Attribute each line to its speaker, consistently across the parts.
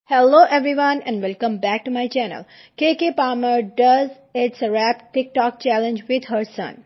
Speaker 1: Hello everyone and welcome back to my channel. Keke Palmer does its rap TikTok challenge with her son.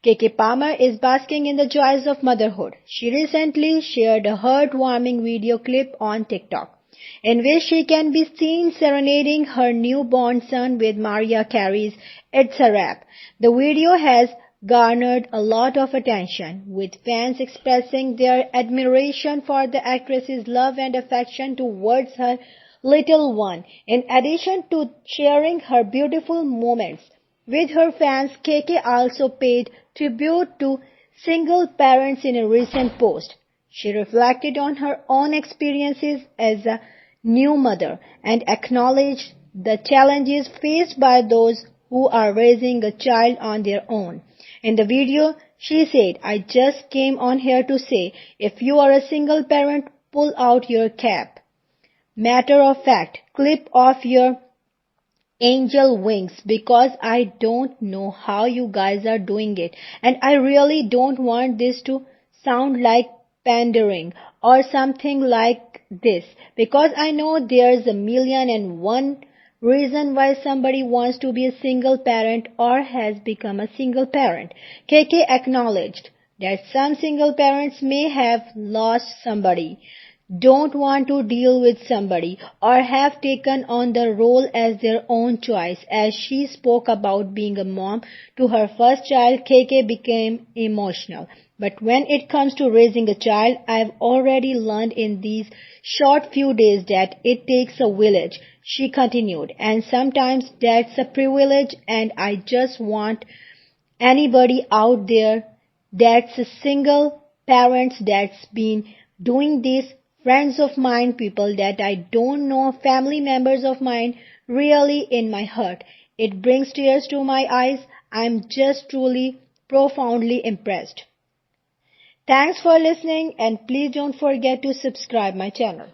Speaker 1: Keke Palmer is basking in the joys of motherhood. She recently shared a heartwarming video clip on TikTok, in which she can be seen serenading her newborn son with Mariah Carey's It's a Wrap. The video has garnered a lot of attention, with fans expressing their admiration for the actress's love and affection towards her little one. In addition to sharing her beautiful moments with her fans, Keke also paid tribute to single parents in a recent post. She reflected on her own experiences as a new mother and acknowledged the challenges faced by those who are raising a child on their own. In the video, she said, "I just came on here to say, if you are a single parent, pull out your cap. Matter of fact, clip off your angel wings because I don't know how you guys are doing it. And I really don't want this to sound like pandering or something like this, because I know there's a million and one reason why somebody wants to be a single parent or has become a single parent." Keke acknowledged that some single parents may have lost somebody, don't want to deal with somebody, or have taken on the role as their own choice. As she spoke about being a mom to her first child, Keke became emotional. "But when it comes to raising a child, I've already learned in these short few days that it takes a village," she continued, "and sometimes that's a privilege, and I just want anybody out there that's a single parents that's been doing this, friends of mine, people that I don't know, family members of mine, really in my heart. It brings tears to my eyes. I'm just truly, profoundly impressed." Thanks for listening and please don't forget to subscribe my channel.